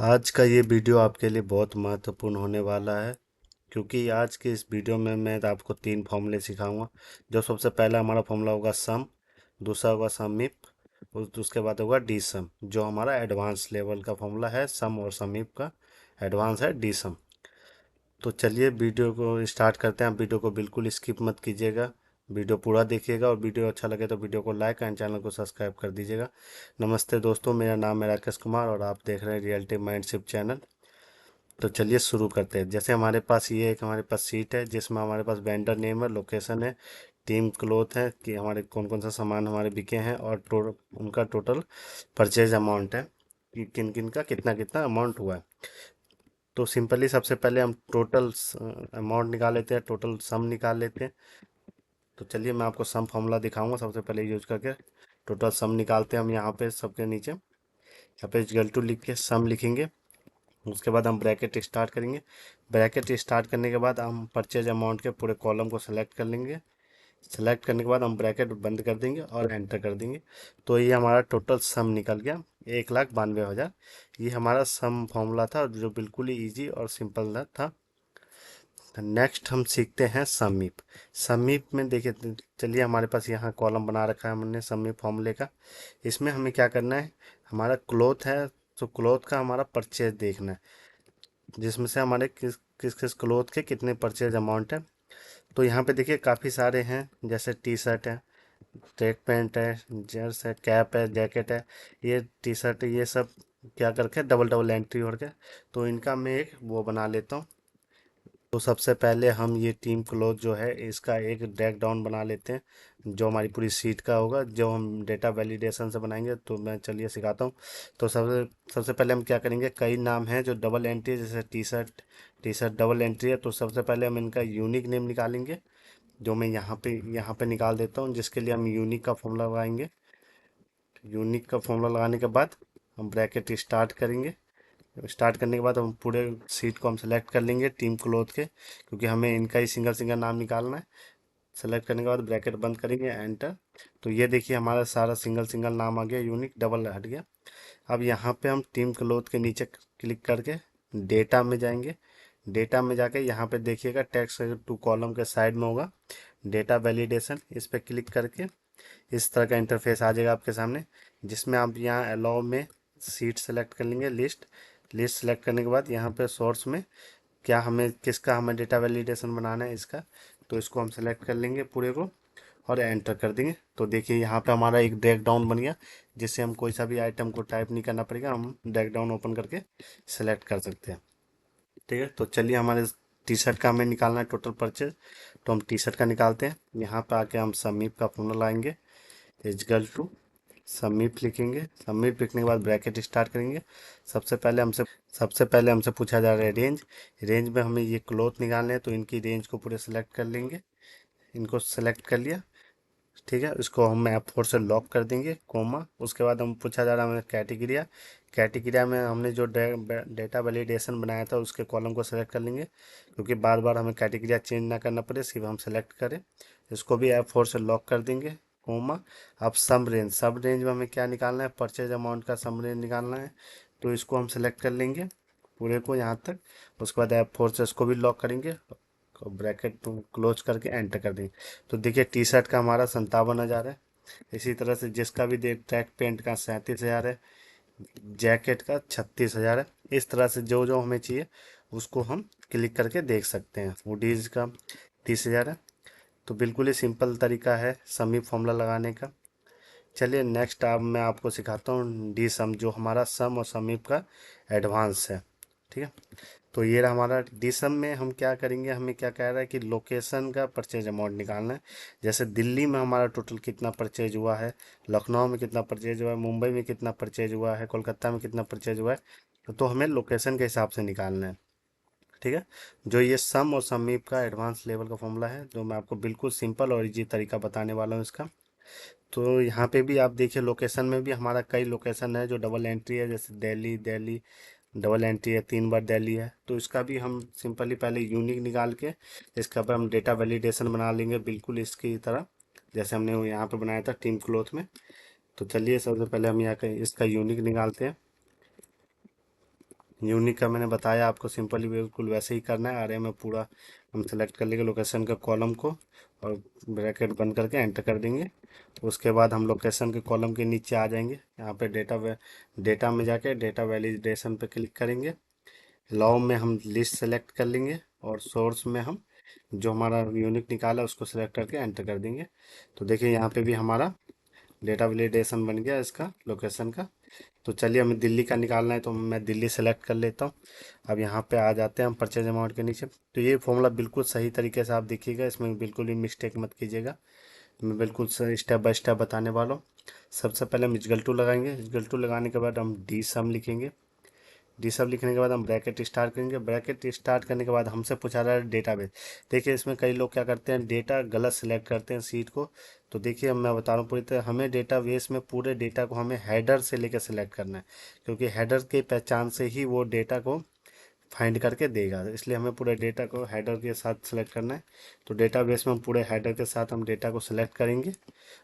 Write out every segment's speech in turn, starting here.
आज का ये वीडियो आपके लिए बहुत महत्वपूर्ण होने वाला है क्योंकि आज के इस वीडियो में मैं आपको 3 फॉर्मूले सिखाऊंगा। जो सबसे पहला हमारा फॉर्मूला होगा सम, दूसरा होगा समीप, उसके बाद होगा डी सम जो हमारा एडवांस लेवल का फॉर्मूला है। सम और समीप का एडवांस है डी सम। तो चलिए वीडियो को स्टार्ट करते हैं। आप वीडियो को बिल्कुल स्किप मत कीजिएगा, वीडियो पूरा देखिएगा और वीडियो अच्छा लगे तो वीडियो को लाइक एंड चैनल को सब्सक्राइब कर दीजिएगा। नमस्ते दोस्तों, मेरा नाम है राकेश कुमार और आप देख रहे हैं रियलिटी माइंडशिप चैनल। तो चलिए शुरू करते हैं। जैसे हमारे पास ये एक हमारे पास सीट है जिसमें हमारे पास वेंडर नेम है, लोकेशन है, टीम क्लोथ है कि हमारे कौन कौन सा सामान हमारे बिके हैं और उनका टोटल परचेज अमाउंट है कि किन किन का कितना कितना अमाउंट हुआ है। तो सिंपली सबसे पहले हम टोटल अमाउंट निकाल लेते हैं, टोटल सम निकाल लेते हैं। तो चलिए मैं आपको सम फॉर्मूला दिखाऊंगा सबसे पहले यूज करके। टोटल सम निकालते हैं हम यहाँ पे सबके नीचे, यहाँ पे इक्वल टू लिख के सम लिखेंगे। उसके बाद हम ब्रैकेट स्टार्ट करेंगे। ब्रैकेट स्टार्ट करने के बाद हम परचेज अमाउंट के पूरे कॉलम को सेलेक्ट कर लेंगे। सेलेक्ट करने के बाद हम ब्रैकेट बंद कर देंगे और एंटर कर देंगे। तो ये हमारा टोटल सम निकल गया 1,92,000। ये हमारा सम फॉर्मूला था जो बिल्कुल ही ईजी और सिंपल था। नेक्स्ट हम सीखते हैं समीप। समीप में देखिए, चलिए हमारे पास यहाँ कॉलम बना रखा है हमने समीप फॉर्मूले का। इसमें हमें क्या करना है, हमारा क्लोथ है तो क्लोथ का हमारा परचेज देखना है, जिसमें से हमारे किस किस किस क्लोथ के कितने परचेज अमाउंट है। तो यहाँ पे देखिए काफ़ी सारे हैं, जैसे टी शर्ट है, ट्रैक पैंट है, जर्स है, कैप है, जैकेट है, ये टी शर्ट ये सब क्या करके डबल डबल एंट्री हो के। तो इनका मैं एक वो बना लेता हूँ। तो सबसे पहले हम ये टीम क्लोथ जो है इसका एक ड्रैग डाउन बना लेते हैं जो हमारी पूरी सीट का होगा, जो हम डेटा वैलिडेशन से बनाएंगे। तो मैं चलिए सिखाता हूँ। तो सबसे सबसे पहले हम क्या करेंगे, कई नाम हैं जो डबल एंट्री है, जैसे टी शर्ट डबल एंट्री है। तो सबसे पहले हम इनका यूनिक नेम निकालेंगे, जो मैं यहाँ पे निकाल देता हूँ, जिसके लिए हम यूनिक का फॉर्मूला लगाएंगे। यूनिक का फॉर्मूला लगाने के बाद हम ब्रैकेट स्टार्ट करेंगे। स्टार्ट करने के बाद हम पूरे सीट को हम सेलेक्ट कर लेंगे टीम क्लोथ के, क्योंकि हमें इनका ही सिंगल सिंगल नाम निकालना है। सेलेक्ट करने के बाद ब्रैकेट बंद करेंगे, एंटर। तो ये देखिए हमारा सारा सिंगल सिंगल नाम आ गया, यूनिक डबल हट गया। अब यहाँ पे हम टीम क्लोथ के नीचे क्लिक करके डेटा में जाएंगे। डेटा में जाके यहाँ पे देखिएगा टेक्स्ट टू कॉलम के साइड में होगा डेटा वैलिडेशन, इस पर क्लिक करके इस तरह का इंटरफेस आ जाएगा आपके सामने, जिसमें आप यहाँ अलाउ में सीट सेलेक्ट कर लेंगे। लिस्ट लिस्ट सेलेक्ट करने के बाद यहाँ पे सोर्स में क्या हमें किसका हमें डेटा वैलिडेशन बनाना है इसका, तो इसको हम सेलेक्ट कर लेंगे पूरे को और एंटर कर देंगे। तो देखिए यहाँ पे हमारा एक ड्रैग डाउन बन गया, जिससे हम कोई सा भी आइटम को टाइप नहीं करना पड़ेगा, हम ड्रैग डाउन ओपन करके सेलेक्ट कर सकते हैं। ठीक है, तो चलिए हमारे टी शर्ट का हमें निकालना है टोटल परचेज। तो हम टी शर्ट का निकालते हैं। यहाँ पे आके हम समीप का फॉर्मूला लाएंगे, इजकल टू समीप लिखेंगे। समीप लिखने के बाद ब्रैकेट स्टार्ट करेंगे। सबसे पहले हमसे पूछा जा रहा है रेंज। रेंज में हमें ये क्लोथ निकालने हैं, तो इनकी रेंज को पूरे सेलेक्ट कर लेंगे। इनको सेलेक्ट कर लिया, ठीक है। इसको हम F4 से लॉक कर देंगे, कोमा। उसके बाद हम पूछा जा रहा है हमें कैटेगरिया। कैटेगरिया में हमने जो डेटा वैलिडेशन बनाया था उसके कॉलम को सेलेक्ट कर लेंगे, क्योंकि बार बार हमें कैटेगरिया चेंज ना करना पड़े, सिर्फ हम सेलेक्ट करें। इसको भी F4 से लॉक कर देंगे, कोमा। अब सब रेंज में हमें क्या निकालना है, परचेज अमाउंट का सम रेंज निकालना है। तो इसको हम सेलेक्ट कर लेंगे पूरे को यहाँ तक। उसके बाद F4 से इसको भी लॉक करेंगे, ब्रैकेट क्लोज करके एंटर कर देंगे। तो देखिए टी शर्ट का हमारा 57,000 है। इसी तरह से जिसका भी देख, ट्रैक पैंट का 37,000 है, जैकेट का 36,000 है। इस तरह से जो जो हमें चाहिए उसको हम क्लिक करके देख सकते हैं। हुडीज का 30,000 है। तो बिल्कुल ही सिंपल तरीका है समी फॉर्मूला लगाने का। चलिए नेक्स्ट अब मैं आपको सिखाता हूँ डी सम, जो हमारा सम और समीप का एडवांस है। ठीक है, तो ये रहा हमारा डी सम। में हम क्या करेंगे, हमें क्या कह रहा है कि लोकेशन का परचेज अमाउंट निकालना है। जैसे दिल्ली में हमारा टोटल कितना परचेज हुआ है, लखनऊ में कितना परचेज हुआ है, मुंबई में कितना परचेज हुआ है, कोलकाता में कितना परचेज हुआ है। तो हमें लोकेशन के हिसाब से निकालना है। ठीक है, जो ये सम और समीप का एडवांस लेवल का फॉर्मूला है, जो मैं आपको बिल्कुल सिंपल और इजी तरीका बताने वाला हूँ इसका। तो यहाँ पे भी आप देखिए लोकेशन में भी हमारा कई लोकेशन है जो डबल एंट्री है, जैसे दिल्ली दिल्ली डबल एंट्री है, 3 बार दिल्ली है। तो इसका भी हम सिंपली पहले यूनिक निकाल के इसका पर हम डेटा वैलिडेशन बना लेंगे, बिल्कुल इसकी तरह जैसे हमने वो यहाँ पे बनाया था टीम क्लोथ में। तो चलिए सबसे पहले हम यहाँ का इसका यूनिक निकालते हैं। यूनिक का मैंने बताया आपको, सिंपली बिल्कुल वैसे ही करना है। आरे में पूरा हम सेलेक्ट कर लेंगे लोकेशन के कॉलम को और ब्रैकेट बंद करके एंटर कर देंगे। उसके बाद हम लोकेशन के कॉलम के नीचे आ जाएंगे, यहाँ पे डेटा में जाके डेटा वैलिडेशन पे क्लिक करेंगे। लॉ में हम लिस्ट सेलेक्ट कर लेंगे और सोर्स में हम जो हमारा यूनिक निकाला उसको सेलेक्ट करके एंटर कर देंगे। तो देखिए यहाँ पे भी हमारा डेटा वैलिडेशन बन गया इसका लोकेशन का। तो चलिए हमें दिल्ली का निकालना है तो मैं दिल्ली सेलेक्ट कर लेता हूँ। अब यहाँ पे आ जाते हैं हम परचेज अमाउंट के नीचे। तो ये फॉर्मूला बिल्कुल सही तरीके से आप देखिएगा, इसमें बिल्कुल भी मिस्टेक मत कीजिएगा। मैं बिल्कुल स्टेप बाय स्टेप बताने वाला हूँ। सबसे पहले हम इक्वल टू लगाएंगे, इक्वल टू लगाने के बाद हम डी सम लिखेंगे। डी सब लिखने के बाद हम ब्रैकेट स्टार्ट करेंगे। ब्रैकेट स्टार्ट करने के बाद हमसे पूछा रहा है डेटाबेस। देखिए इसमें कई लोग क्या करते हैं, डेटा गलत सेलेक्ट करते हैं सीट को। तो देखिए मैं बता रहा हूँ पूरी तरह, हमें डेटाबेस में पूरे डेटा को हमें हेडर से लेकर सेलेक्ट करना है, क्योंकि हेडर की पहचान से ही वो डेटा को फाइंड करके देगा। इसलिए हमें पूरे डेटा को हेडर के साथ सेलेक्ट करना है। तो डेटाबेस में हम पूरे हेडर के साथ हम डेटा को सेलेक्ट करेंगे।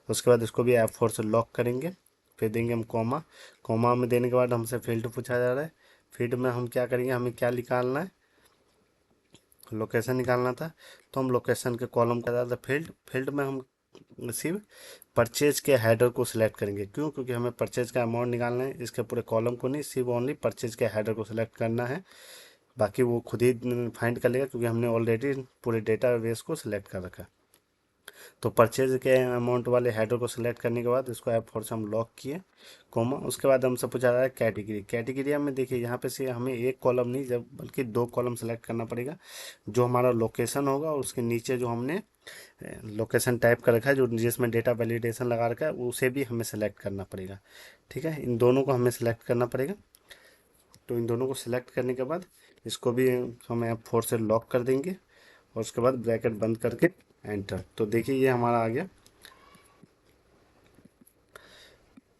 उसके बाद इसको भी F4 से लॉक करेंगे। फिर देंगे हम कॉमा। कॉमा में देने के बाद हमसे फील्ड पूछा जा रहा है। फील्ड में हम क्या करेंगे, हमें क्या निकालना है, लोकेशन निकालना था। तो हम लोकेशन के कॉलम का था फील्ड, फील्ड में हम सिर्फ परचेज के हेडर को सिलेक्ट करेंगे। क्यों? क्योंकि हमें परचेज का अमाउंट निकालना है, इसके पूरे कॉलम को नहीं, सिर्फ ओनली परचेज के हेडर को सिलेक्ट करना है। बाकी वो खुद ही फाइंड कर लेगा, क्योंकि हमने ऑलरेडी पूरे डेटाबेस को सिलेक्ट कर रखा है। तो परचेज के अमाउंट वाले हेडर को सिलेक्ट करने के बाद इसको F4 से हम लॉक किए कॉमा। उसके बाद हमसे पूछा जा रहा है कैटेगरी। कैटेगरी में देखिए यहाँ पे से हमें एक कॉलम नहीं, जब बल्कि दो कॉलम सेलेक्ट करना पड़ेगा। जो हमारा लोकेशन होगा उसके नीचे जो हमने लोकेशन टाइप कर रखा है, जो जिसमें डेटा वैलिडेशन लगा रखा है, उसे भी हमें सेलेक्ट करना पड़ेगा। ठीक है, इन दोनों को हमें सेलेक्ट करना पड़ेगा। तो इन दोनों को सिलेक्ट करने के बाद इसको भी हम F4 से लॉक कर देंगे और उसके बाद ब्रैकेट बंद करके एंटर। तो देखिए ये हमारा आ गया।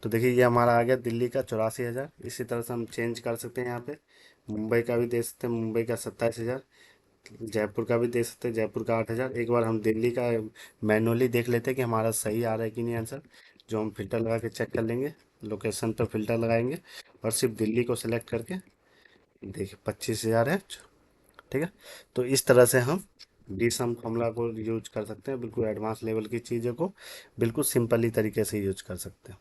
तो देखिए ये हमारा आ गया दिल्ली का 84,000। इसी तरह से हम चेंज कर सकते हैं। यहाँ पे मुंबई का भी दे सकते हैं, मुंबई का 27,000। जयपुर का भी दे सकते हैं, जयपुर का 8,000। एक बार हम दिल्ली का मैनुअली देख लेते हैं कि हमारा सही आ रहा है कि नहीं आंसर, जो हम फिल्टर लगा के चेक कर लेंगे। लोकेशन पर फिल्टर लगाएंगे और सिर्फ दिल्ली को सिलेक्ट करके देखिए 25,000 है। ठीक है, तो इस तरह से हम डी सम फॉर्मूला को यूज कर सकते हैं। बिल्कुल एडवांस लेवल की चीज़ों को बिल्कुल सिंपली तरीके से यूज कर सकते हैं।